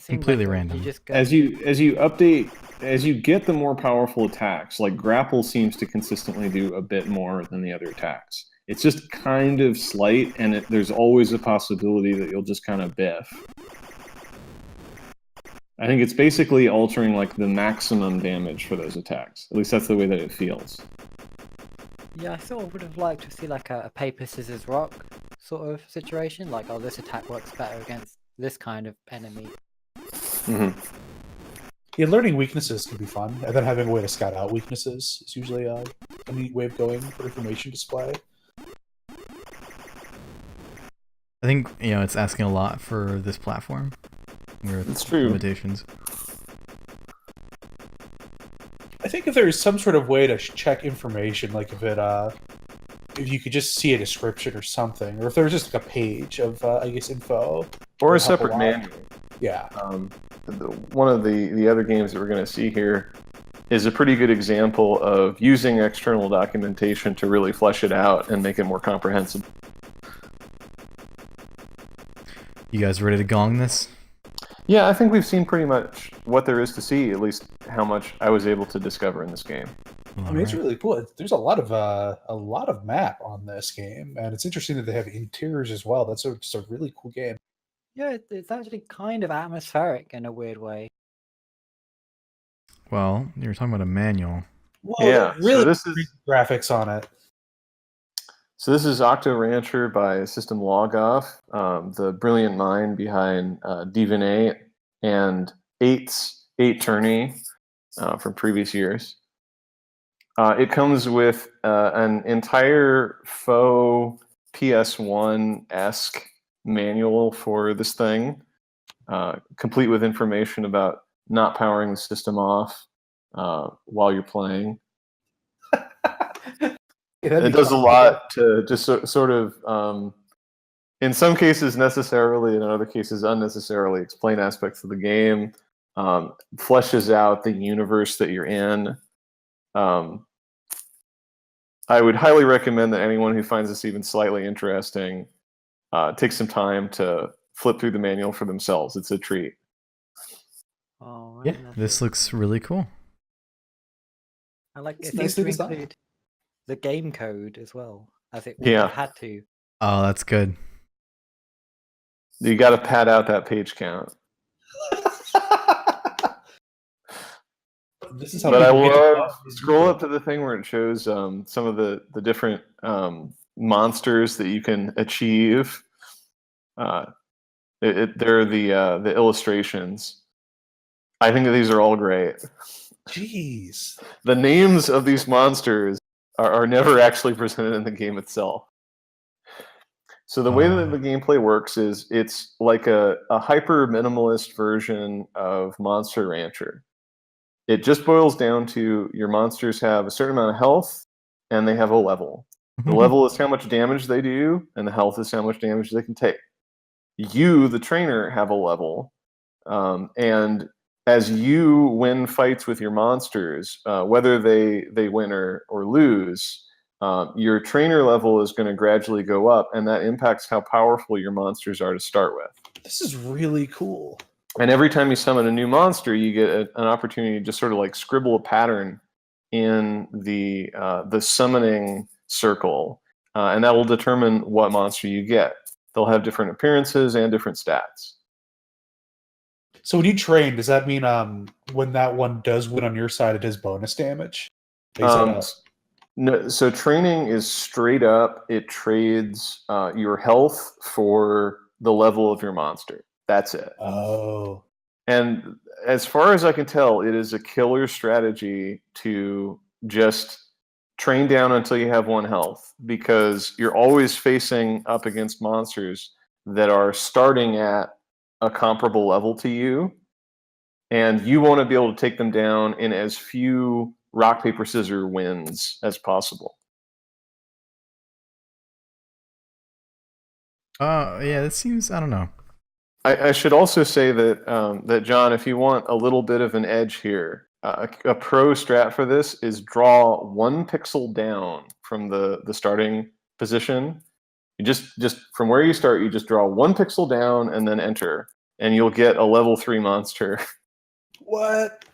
Completely random. As you update, as you get the more powerful attacks, like grapple seems to consistently do a bit more than the other attacks. It's just kind of slight, and there's always a possibility that you'll just kind of biff. I think it's basically altering like the maximum damage for those attacks. At least that's the way that it feels. Yeah, I sort of would have liked to see like a paper, scissors, rock sort of situation. Like, oh, this attack works better against this kind of enemy. Mm-hmm. Yeah, learning weaknesses can be fun, and then having a way to scout out weaknesses is usually a neat way of going for information display. I think it's asking a lot for this platform. It's true. Limitations. I think if there's some sort of way to check information, like if you could just see a description or something, or if there was just like a page of info or a separate manual. Yeah. One of the other games that we're going to see here is a pretty good example of using external documentation to really flesh it out and make it more comprehensible. You guys ready to gong this? Yeah, I think we've seen pretty much what there is to see, at least how much I was able to discover in this game. It's really cool. There's a lot of map on this game, and it's interesting that they have interiors as well. That's just a really cool game. Yeah, it's actually kind of atmospheric in a weird way. Well, you were talking about a manual. Well, yeah, really so this is graphics on it. So this is Octo Rancher by System Logoff, the brilliant mind behind Divinate and 8 Tourney from previous years. It comes with an entire faux PS1-esque manual for this thing, complete with information about not powering the system off while you're playing. It does a lot to just sort of, in some cases necessarily, in other cases unnecessarily, explain aspects of the game, fleshes out the universe that you're in. I would highly recommend that anyone who finds this even slightly interesting take some time to flip through the manual for themselves. It's a treat. Oh, Yeah, this looks really cool. I like It's it. Seems nicely to designed. include the game code as well, as it would Yeah. have had to. Oh, that's good. You got to pad out that page count. This is how But I people get to love scroll up to the thing where it shows some of the different monsters that you can achieve. They're the illustrations. I think that these are all great. Jeez. The names of these monsters are never actually presented in the game itself. So the way that the gameplay works is it's like a hyper minimalist version of Monster Rancher. It just boils down to your monsters have a certain amount of health and they have a level. The level is how much damage they do, and the health is how much damage they can take. You, the trainer, have a level, and as you win fights with your monsters, whether they win or lose, your trainer level is going to gradually go up, and that impacts how powerful your monsters are to start with. This is really cool. And every time you summon a new monster, you get an opportunity to just sort of like scribble a pattern in the summoning circle, and that will determine what monster you get. They'll have different appearances and different stats. So when you train, does that mean when that one does win on your side, it does bonus damage? No, so training is straight up. It trades your health for the level of your monster. That's it. Oh. And as far as I can tell, it is a killer strategy to just train down until you have 1 health, because you're always facing up against monsters that are starting at a comparable level to you, and you want to be able to take them down in as few rock, paper, scissors wins as possible. Yeah, that seems, I don't know. I should also say that that John, if you want a little bit of an edge here, a pro strat for this is draw 1 pixel down from the starting position. You just from where you start, you just draw 1 pixel down and then enter, and you'll get a level 3 monster. What?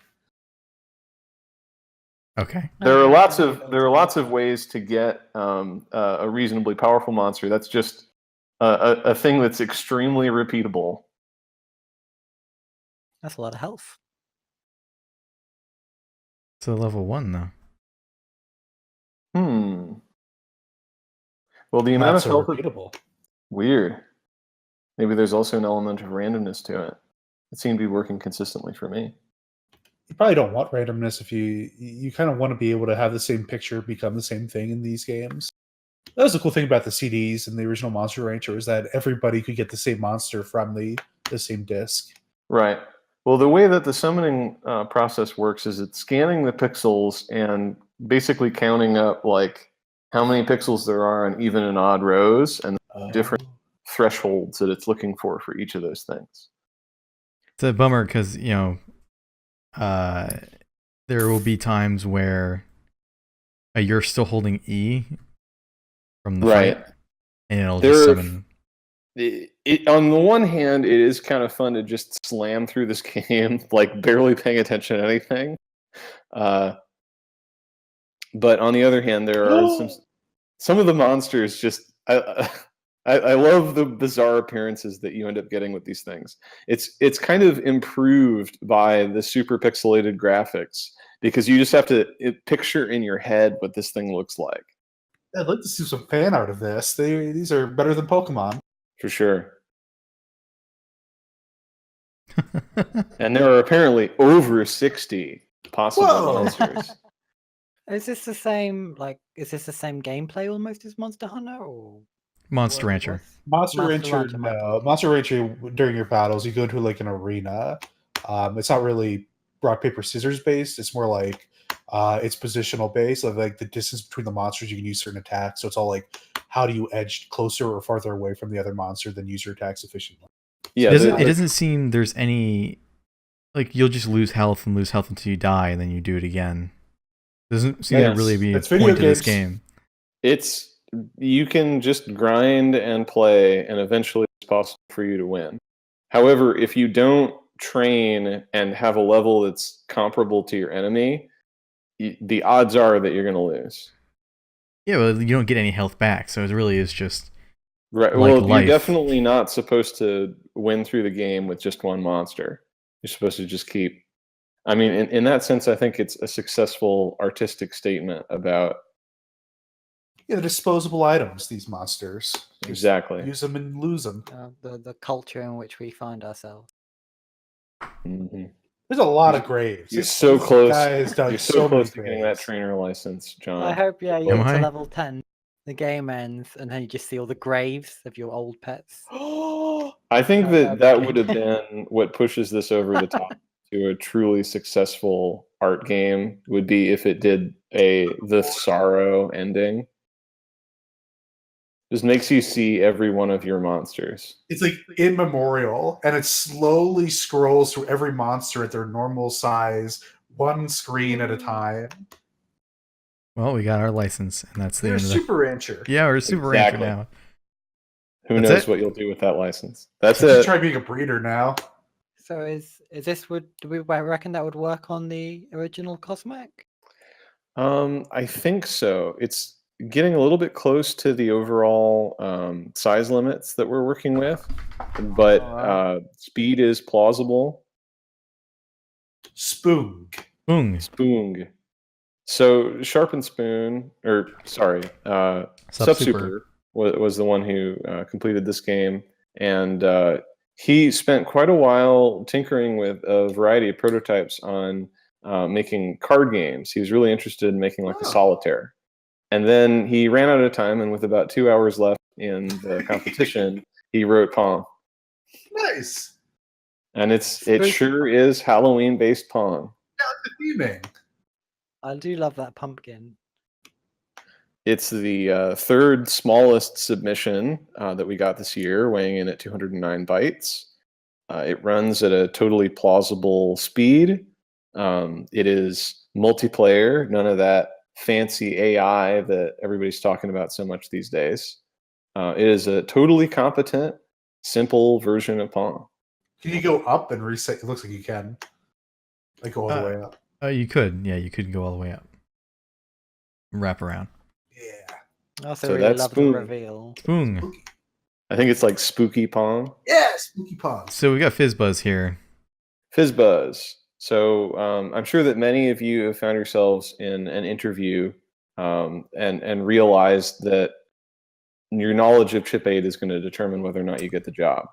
Okay. There are lots of ways to get a reasonably powerful monster. That's just a thing that's extremely repeatable. That's a lot of health. It's a level 1 though. Well, the amount of so health repeatable. Weird. Maybe there's also an element of randomness to it. It seemed to be working consistently for me. You probably don't want randomness if you kind of want to be able to have the same picture become the same thing in these games. That was the cool thing about the CDs and the original Monster Rancher, is that everybody could get the same monster from the same disc. Right. Well, the way that the summoning process works is it's scanning the pixels and basically counting up like how many pixels there are on even and odd rows and different thresholds that it's looking for each of those things. It's a bummer because, you know, there will be times where you're still holding E from the fight, and it'll just summon. On the one hand, it is kind of fun to just slam through this game, like barely paying attention to anything. But on the other hand, there are some of the monsters just. I love the bizarre appearances that you end up getting with these things. It's kind of improved by the super pixelated graphics, because you just have to picture in your head what this thing looks like. I'd like to see some fan art of this. These are better than Pokemon. For sure. And there are apparently over 60 possible Whoa! monsters. Is this the same gameplay almost as Monster Hunter or Monster Rancher. Monster Rancher, my no. apologies. Monster Rancher, during your battles, you go to like an arena. It's not really rock, paper, scissors based. It's more like it's positional based. Like the distance between the monsters, you can use certain attacks. So it's all like, how do you edge closer or farther away from the other monster than use your attacks efficiently? Yeah, It doesn't seem there's any, like, you'll just lose health until you die, and then you do it again. Doesn't seem to really be a It's video point to this games. game. You can just grind and play, and eventually it's possible for you to win. However, if you don't train and have a level that's comparable to your enemy, the odds are that you're going to lose. Yeah, well, you don't get any health back, so it really is just Right. like Well, life. you're definitely not supposed to win through the game with just one monster. You're supposed to just keep. I mean, in that sense, I think it's a successful artistic statement about. Yeah, the disposable items, these monsters. Just Exactly. use them and lose them. the culture in which we find ourselves. Mm-hmm. There's a lot of graves. You're so close. Guy has done You're so many close to getting that graves. trainer license, John. I hope, yeah, you Am get to I? level 10, the game ends, and then you just see all the graves of your old pets. I think that'd be that good. would have been what pushes this over the top to a truly successful art game, would be if it did the sorrow ending. Just makes you see every one of your monsters. It's like in memorial, and it slowly scrolls through every monster at their normal size, one screen at a time. Well, we got our license, and that's the They're end of Super Rancher. Yeah, we're a Super Rancher Exactly. now. Who That's knows it? what you'll do with that license? That's You should it. try being a breeder now. So do we reckon that would work on the original Cosmic? I think so. It's getting a little bit close to the overall size limits that we're working with, but Alright. speed is plausible. Spoong. Boom. Spoong. So Sharp and Spoon, or sorry, Subsuper was the one who completed this game, and he spent quite a while tinkering with a variety of prototypes on making card games. He was really interested in making like a solitaire. And then he ran out of time, and with about 2 hours left in the competition, he wrote Pong. Nice. And it sure is Halloween-based Pong. Theming. I do love that pumpkin. It's the third smallest submission that we got this year, weighing in at 209 bytes. It runs at a totally plausible speed. It is multiplayer, none of that fancy AI that everybody's talking about so much these days. It is a totally competent, simple version of Pong. Can you go up and reset? It looks like you can. Like go all the way up. You could. Yeah, you could go all the way up. Wrap around. Yeah. I also So really that's love Spoon. the reveal. Boom. I think it's like Spooky Pong. Yeah, Spooky Pong. So we got Fizzbuzz here. Fizzbuzz. So I'm sure that many of you have found yourselves in an interview and realized that your knowledge of Chip 8 is going to determine whether or not you get the job.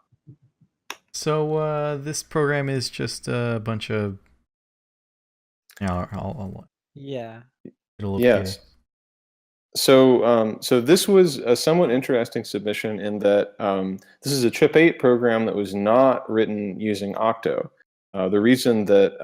So this program is just a bunch of. Yeah. Yes. So this was a somewhat interesting submission in that this is a Chip 8 program that was not written using Octo. The reason that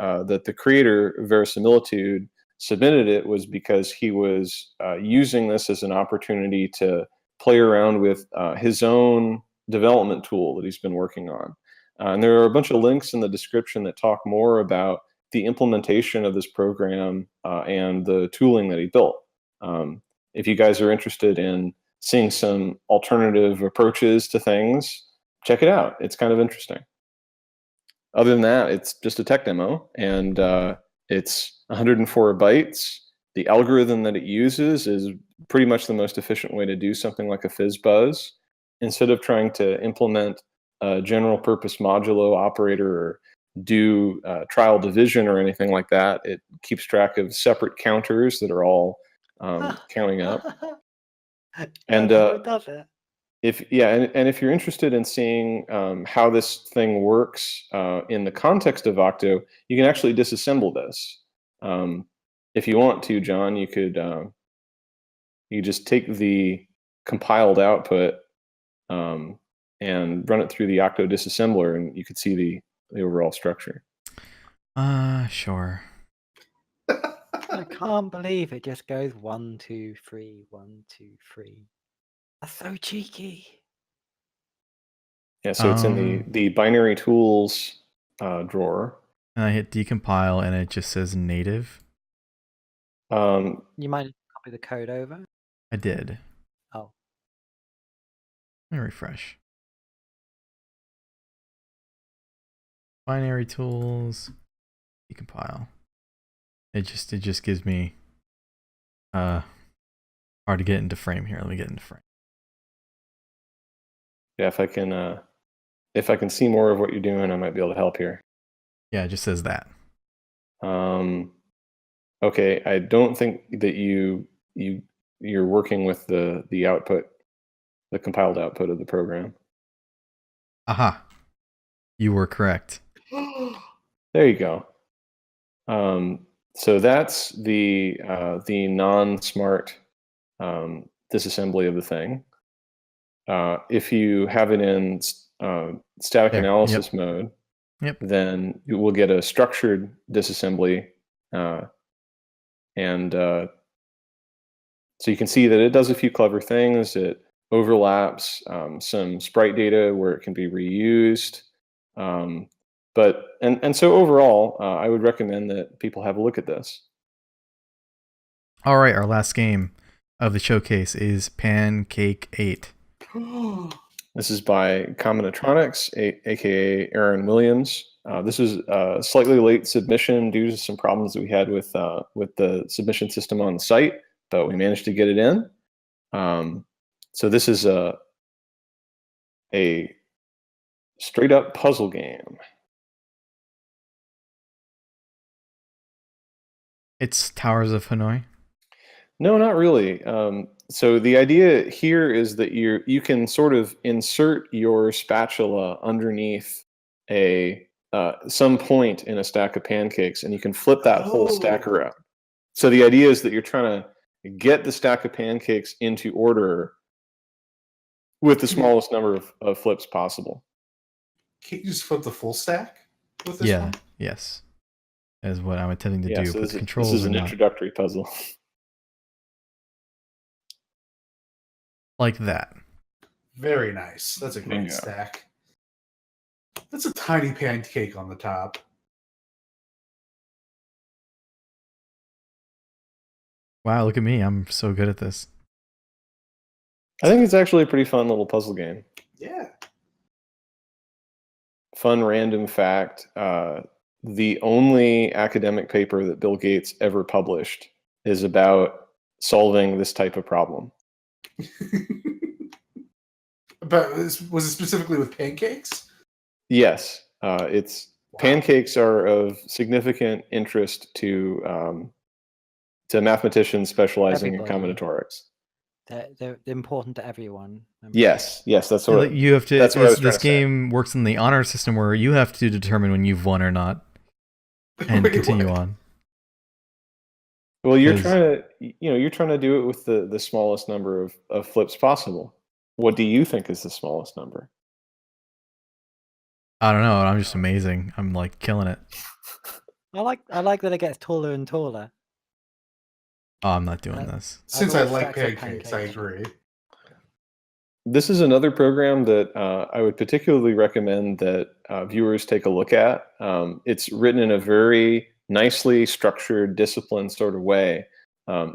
the creator, Verisimilitude, submitted it was because he was using this as an opportunity to play around with his own development tool that he's been working on. And there are a bunch of links in the description that talk more about the implementation of this program and the tooling that he built. If you guys are interested in seeing some alternative approaches to things, check it out. It's kind of interesting. Other than that, it's just a tech demo, and it's 104 bytes. The algorithm that it uses is pretty much the most efficient way to do something like a Fizzbuzz. Instead of trying to implement a general purpose modulo operator or do trial division or anything like that, it keeps track of separate counters that are all counting up. And That's how it does it. and if you're interested in seeing how this thing works in the context of Octo, you can actually disassemble this. If you want to, John, you could you just take the compiled output and run it through the Octo disassembler, and you could see the overall structure. Sure. I can't believe it just goes 1, 2, 3, 1, 2, 3. That's so cheeky. Yeah, so it's in the binary tools drawer. And I hit decompile, and it just says native. You might copy the code over. I did. Oh. Let me refresh. Binary tools, decompile. It just gives me hard to get into frame here. Let me get into frame. Yeah, if I can see more of what you're doing, I might be able to help here. Yeah, it just says that. Okay, I don't think that you're working with the output, the compiled output of the program. Aha. You were correct. There you go. So that's the non-smart disassembly of the thing. If you have it in static analysis mode, then you will get a structured disassembly, and so you can see that it does a few clever things. It overlaps some sprite data where it can be reused. But so overall, I would recommend that people have a look at this. All right, our last game of the showcase is Pancake 8. This is by Combinatronics, aka Aaron Williams. This was a slightly late submission due to some problems that we had with the submission system on the site, but we managed to get it in. So this is a straight up puzzle game. It's Towers of Hanoi? No, not really. So the idea here is that you can sort of insert your spatula underneath some point in a stack of pancakes, and you can flip that whole stack around. So the idea is that you're trying to get the stack of pancakes into order with the smallest number of flips possible. Can't you just flip the full stack with this one? Yes. Is what I'm intending to do. So But the controls this is an are not introductory puzzle. like that. Very nice. That's a great stack. That's a tiny pancake on the top. Wow, look at me. I'm so good at this. I think it's actually a pretty fun little puzzle game. Yeah. Fun random fact. The only academic paper that Bill Gates ever published is about solving this type of problem. But was it specifically with pancakes? Yes. Pancakes are of significant interest to mathematicians specializing in combinatorics. They're important to everyone. Yes, that's what you have to. That's what this game works in the honor system where you have to determine when you've won or not, and continue on. Well, you're trying to do it with the smallest number of flips possible. What do you think is the smallest number? I don't know. I'm just amazing. I'm like killing it. I like that it gets taller and taller. Oh, I'm not doing this. Since I like pancakes, I agree. This is another program that I would particularly recommend that viewers take a look at. It's written in a very nicely structured, disciplined sort of way.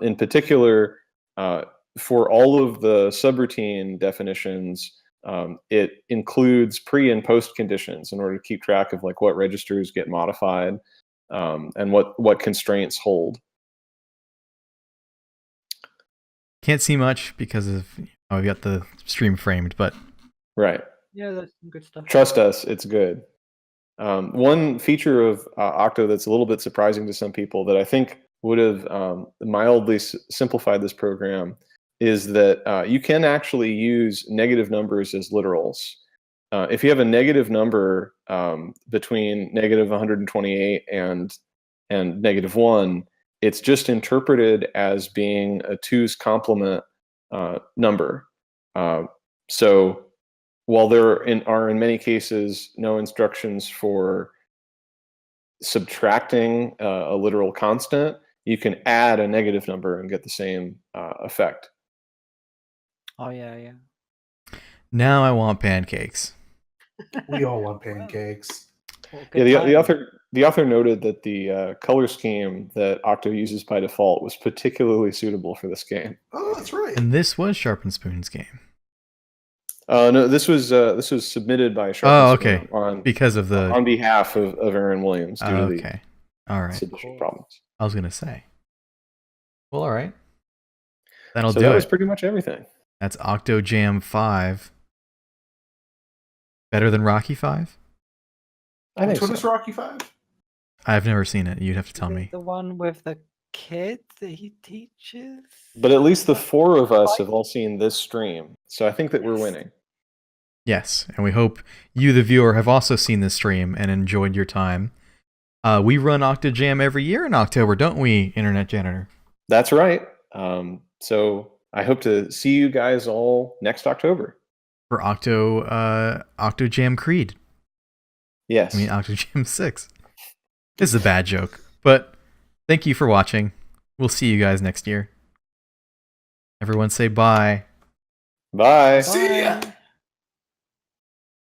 In particular, for all of the subroutine definitions, it includes pre and post conditions in order to keep track of like what registers get modified and what constraints hold. Can't see much because of I've got the stream framed, but right. Yeah, that's some good stuff. Trust us, it's good. One feature of Octo that's a little bit surprising to some people that I think would have mildly simplified this program is that you can actually use negative numbers as literals. If you have a negative number between negative 128 and -1, it's just interpreted as being a 2's complement number. So while there are in many cases no instructions for subtracting a literal constant, you can add a negative number and get the same effect. Oh yeah. Now I want pancakes. We all want pancakes. What a Yeah, good time. the author noted that the color scheme that Octo uses by default was particularly suitable for this game. Oh, that's right. And this was Sharp and Spoon's game. No, this was submitted by Sharp Oh, and Spoon okay. on Because of the... on behalf of Aaron Williams due Oh, to the okay. All right. submission problems. I was going to say. Well, all right. That'll So do that it. was pretty much everything. That's Octo Jam 5. Better than Rocky 5? I think Which one so. is Rocky 5? I've never seen it. You'd have to tell Is it me. the one with the kid that he teaches? But at least the 4 of us have all seen this stream, so I think that we're Yes. winning. Yes, and we hope you, the viewer, have also seen this stream and enjoyed your time. We run Octo Jam every year in October, don't we, Internet Janitor? That's right. So I hope to see you guys all next October. For Octo Jam Creed. Yes. I mean, Octo Jam 6. This is a bad joke, but thank you for watching. We'll see you guys next year. Everyone say bye. Bye. See ya!